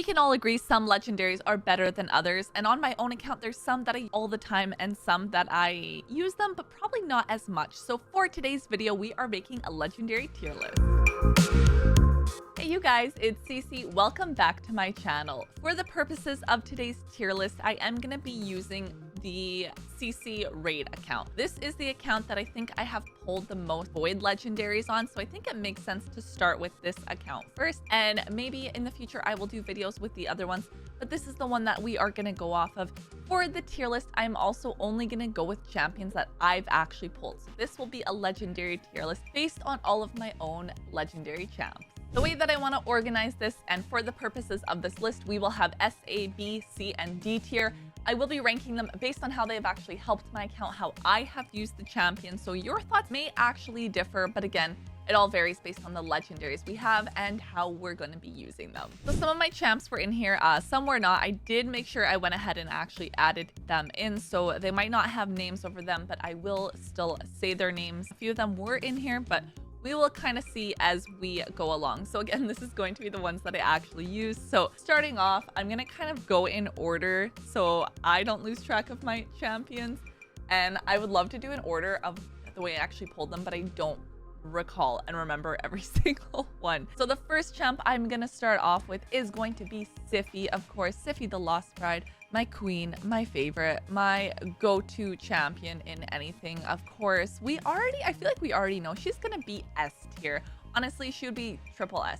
we can all agree some legendaries are better than others, and on my own account there's some that I use all the time and some that I use them but probably not as much. So for today's video we are making a legendary tier list. Hey you guys, it's Cece. Welcome back to my channel. For the purposes of today's tier list, I am going to be using the Cece raid account. This is the account that I think I have pulled the most void legendaries on, so I think it makes sense to start with this account first, and maybe in the future I will do videos with the other ones, but this is the one that we are going to go off of. For the tier list, I'm also only going to go with champions that I've actually pulled. So this will be a legendary tier list based on all of my own legendary champs. The way that I want to organize this, and for the purposes of this list, we will have S, A, B, C, and D tier. I will be ranking them based on how they've actually helped my account, how I have used the champion. So your thoughts may actually differ, but again, it all varies based on the legendaries we have and how we're going to be using them. So some of my champs were in here, some were not. I did make sure I went ahead and actually added them in, so they might not have names over them, but I will still say their names. A few of them were in here, but we will kind of see as we go along. So again, this is going to be the ones that I actually use. So starting off, I'm going to kind of go in order so I don't lose track of my champions. And I would love to do an order of the way I actually pulled them, but I don't recall and remember every single one. So the first champ I'm going to start off with is going to be Siphi, of course. Siphi the Lost Bride, my queen, my favorite, my go-to champion in anything. Of course, I feel like we already know she's gonna be S tier. Honestly, she would be triple S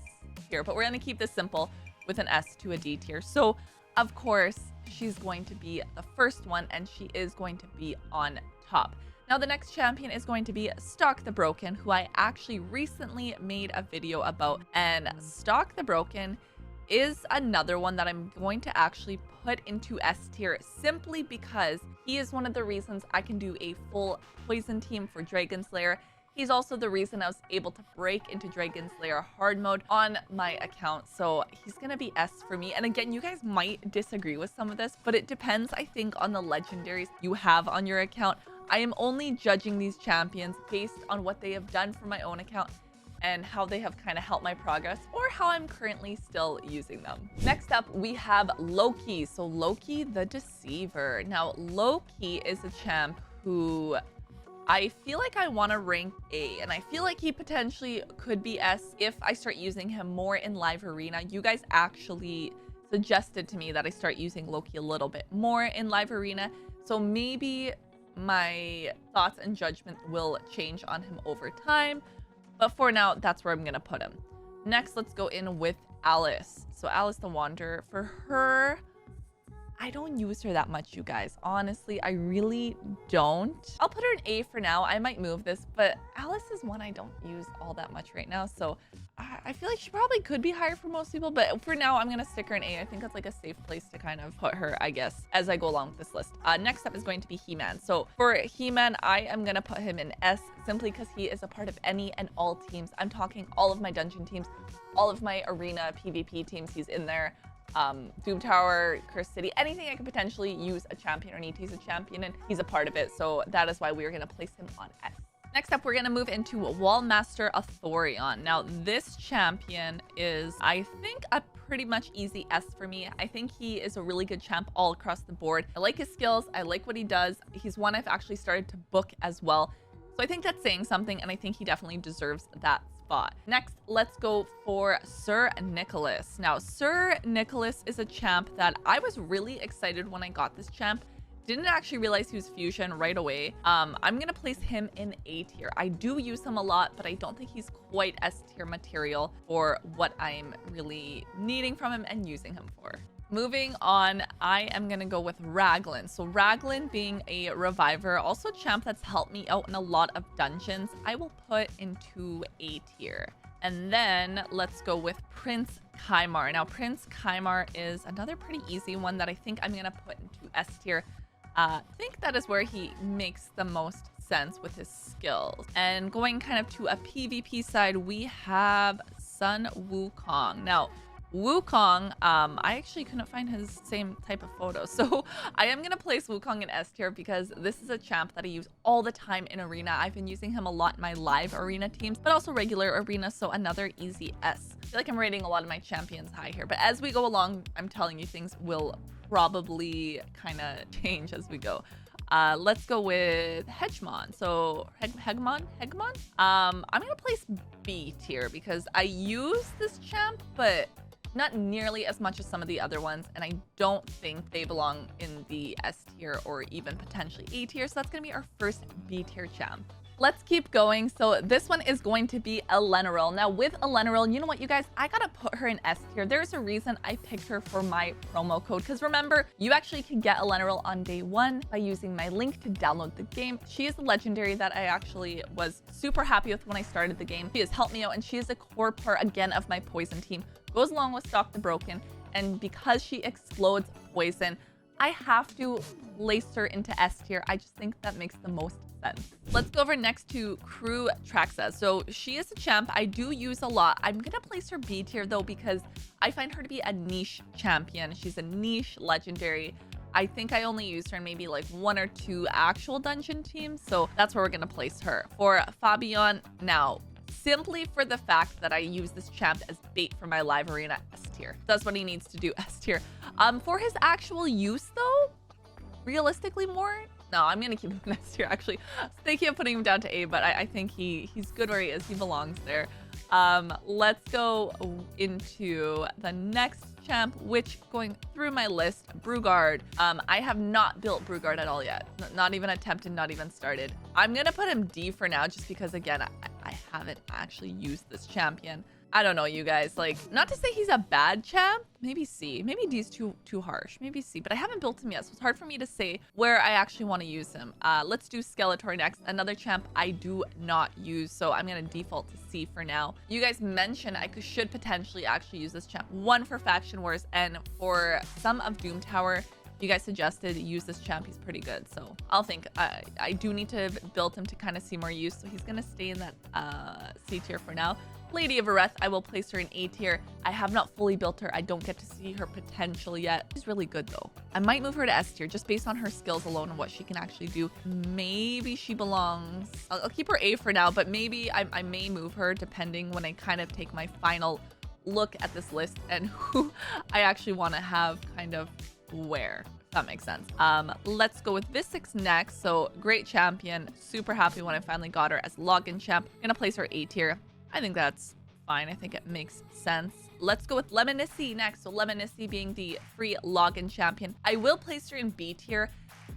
tier, but we're gonna keep this simple with an S to a D tier. So of course, she's going to be the first one, and she is going to be on top. Now the next champion is going to be Stalk the Broken, who I actually recently made a video about, and Stalk the Broken is another one that I'm going to actually put into S tier simply because he is one of the reasons I can do a full poison team for Dragon Slayer. He's also the reason I was able to break into Dragon Slayer hard mode on my account. So he's gonna be S for me. And again, you guys might disagree with some of this, but it depends, I think, on the legendaries you have on your account. I am only judging these champions based on what they have done for my own account and how they have kind of helped my progress, or how I'm currently still using them. Next up, we have Loki. So Loki the Deceiver. Now, Loki is a champ who I feel like I want to rank A, and I feel like he potentially could be S if I start using him more in live arena. You guys actually suggested to me that I start using Loki a little bit more in live arena, so maybe my thoughts and judgment will change on him over time. But for now, that's where I'm going to put him. Next, let's go in with Alice. So Alice the Wanderer. For her, I don't use her that much, you guys. Honestly, I really don't. I'll put her in A for now. I might move this, but Alice is one I don't use all that much right now. So I feel like she probably could be higher for most people, but for now, I'm going to stick her in A. I think that's like a safe place to kind of put her, I guess, as I go along with this list. Next up is going to be He-Man. So for He-Man, I am going to put him in S simply because he is a part of any and all teams. I'm talking all of my dungeon teams, all of my arena PvP teams. He's in there. Doom Tower, Curse City, anything I could potentially use a champion or need to use a champion in, he's a part of it. So that is why we are going to place him on S. Next up, we're going to move into Wallmaster Athorion. Now, this champion is, I think, a pretty much easy S for me. I think he is a really good champ all across the board. I like his skills. I like what he does. He's one I've actually started to book as well. So I think that's saying something, and I think he definitely deserves that spot. Next, let's go for Sir Nicholas. Now, Sir Nicholas is a champ that I was really excited when I got this champ. Didn't actually realize he was fusion right away. I'm gonna place him in A tier. I do use him a lot, but I don't think he's quite S tier material for what I'm really needing from him and using him for. Moving on, I am gonna go with Raglan. So Raglan being a reviver, also a champ that's helped me out in a lot of dungeons, I will put into A tier. And then let's go with Prince Kymar. Now, Prince Kymar is another pretty easy one that I think I'm gonna put into S tier. I think that is where he makes the most sense with his skills. And going kind of to a PvP side, we have Sun Wukong. Now, Wukong, I actually couldn't find his same type of photo. So I am going to place Wukong in S tier because this is a champ that I use all the time in arena. I've been using him a lot in my live arena teams, but also regular arena. So another easy S. I feel like I'm rating a lot of my champions high here, but as we go along, I'm telling you things will probably kind of change as we go. Let's go with Hegemon. So Hegemon. I'm gonna place B tier because I use this champ, but not nearly as much as some of the other ones, and I don't think they belong in the S tier or even potentially A tier. So that's gonna be our first B tier champ. Let's keep going. So this one is going to be Elenaril. Now with Elenaril, you know what, you guys, I gotta put her in S tier. There's a reason I picked her for my promo code, because remember, you actually can get Elenaril on day one by using my link to download the game. She is a legendary that I actually was super happy with when I started the game. She has helped me out, and she is a core part again of my poison team. Goes along with Stock the Broken, and because she explodes poison, I have to place her into S tier. I just think that makes the most sense. Let's go over next to Crew Traxa. So she is a champ I do use a lot. I'm gonna place her B tier though because I find her to be a niche champion. She's a niche legendary. I think I only used her in maybe like 1 or 2 actual dungeon teams, so that's where we're gonna place her. For Fabian, now simply for the fact that I use this champ as bait for my live arena, S tier. That's what he needs to do, S tier. For his actual use though, realistically more, no, I'm gonna keep him in S tier actually. I was thinking of putting him down to A, but I think he's good where he is. He belongs there. Let's go into the next champ, which going through my list, Brugard. I have not built Brugard at all yet. Not even attempted, not even started. I'm gonna put him D for now, just because again, I haven't actually used this champion. I don't know, you guys, like, not to say he's a bad champ, maybe C, maybe D's too harsh, maybe C, but I haven't built him yet, so it's hard for me to say where I actually want to use him. Let's do Skeletor next, another champ I do not use, so I'm gonna default to C for now. You guys mentioned I should potentially actually use this champ, one for Faction Wars, and for some of Doom Tower. You guys suggested use this champ, he's pretty good, so I'll think. I do need to build him to kind of see more use, so he's gonna stay in that C tier for now. Lady of Areth, I will place her in A tier. I have not fully built her. I don't get to see her potential yet. She's really good though. I might move her to S tier just based on her skills alone and what she can actually do. Maybe she belongs. I'll keep her A for now, but maybe I may move her depending when I kind of take my final look at this list and who I actually want to have kind of where. If that makes sense. Let's go with Visix next. So great champion. Super happy when I finally got her as login champ. I'm gonna place her A tier. I think that's fine. I think it makes sense. Let's go with Lemonissy next. So Lemonissy being the free login champion. I will place her in B tier.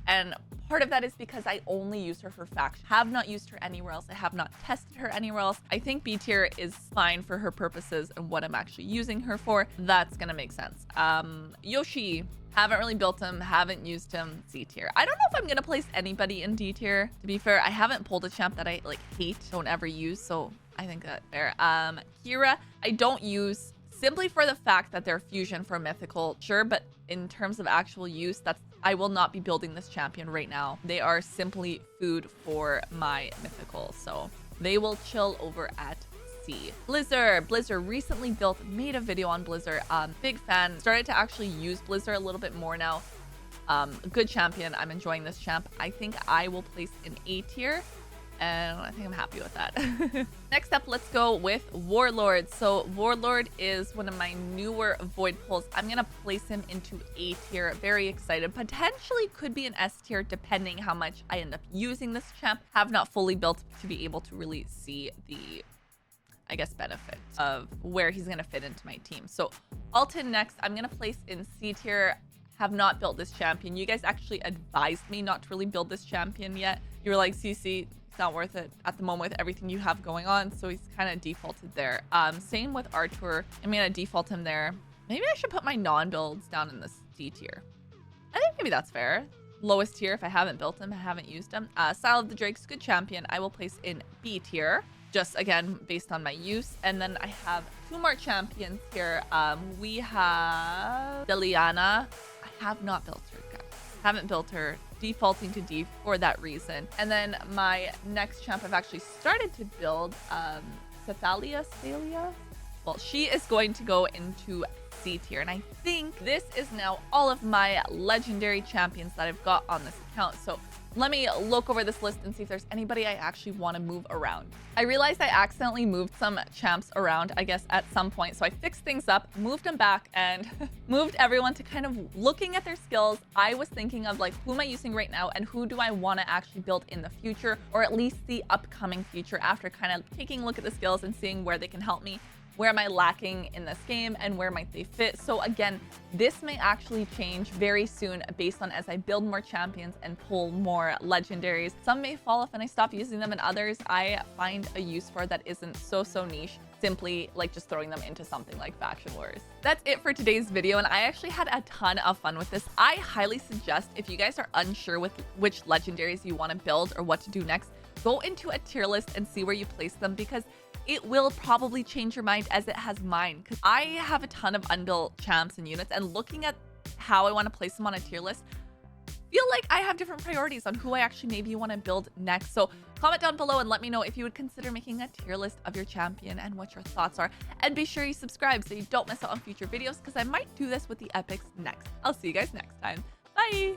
And part of that is because I only use her for faction. Have not used her anywhere else. I have not tested her anywhere else. I think B tier is fine for her purposes and what I'm actually using her for. That's gonna make sense. Yoshi. Haven't really built him, haven't used him, C tier. I don't know if I'm gonna place anybody in D tier. To be fair, I haven't pulled a champ that I like hate, don't ever use, so I think that's fair. Kira, I don't use simply for the fact that they're fusion for mythical, sure, but in terms of actual use, I will not be building this champion right now. They are simply food for my mythical, so they will chill over at C. Blizzard recently built, made a video on Blizzard. Big fan, started to actually use Blizzard a little bit more now. Good champion, I'm enjoying this champ. I think I will place in A tier, and I think I'm happy with that. Next up, let's go with Warlord. So Warlord is one of my newer void pulls. I'm gonna place him into A tier. Very excited. Potentially could be an S tier depending how much I end up using this champ. Have not fully built to be able to really see the, I guess, benefit of where he's gonna fit into my team. So Alton next, I'm gonna place in C tier. Have not built this champion. You guys actually advised me not to really build this champion yet. You were like, Cece, it's not worth it at the moment with everything you have going on. So he's kind of defaulted there. Same with Artur. I'm gonna default him there. Maybe I should put my non-builds down in this D tier. I think maybe that's fair. Lowest tier if I haven't built him, I haven't used him. Style of the Drake's good champion. I will place in B tier. Just again based on my use. And then I have 2 more champions here. We have Deliana. I have not built her, guys. Haven't built her, defaulting to D for that reason. And then my next champ I've actually started to build, Celia. Well, she is going to go into C tier. And I think this is now all of my legendary champions that I've got on this account. So let me look over this list and see if there's anybody I actually want to move around. I realized I accidentally moved some champs around, I guess, at some point. So I fixed things up, moved them back, and moved everyone to kind of looking at their skills. I was thinking of like, who am I using right now and who do I want to actually build in the future, or at least the upcoming future, after kind of taking a look at the skills and seeing where they can help me. Where am I lacking in this game and where might they fit? So again, this may actually change very soon based on as I build more champions and pull more legendaries. Some may fall off and I stop using them, and others I find a use for that isn't so niche, simply like just throwing them into something like Faction Wars. That's it for today's video, and I actually had a ton of fun with this. I highly suggest, if you guys are unsure with which legendaries you want to build or what to do next, go into a tier list and see where you place them, because it will probably change your mind as it has mine. Because I have a ton of unbuilt champs and units, and looking at how I want to place them on a tier list, feel like I have different priorities on who I actually maybe want to build next. So comment down below and let me know if you would consider making a tier list of your champion and what your thoughts are. And be sure you subscribe so you don't miss out on future videos, because I might do this with the epics next. I'll see you guys next time. Bye!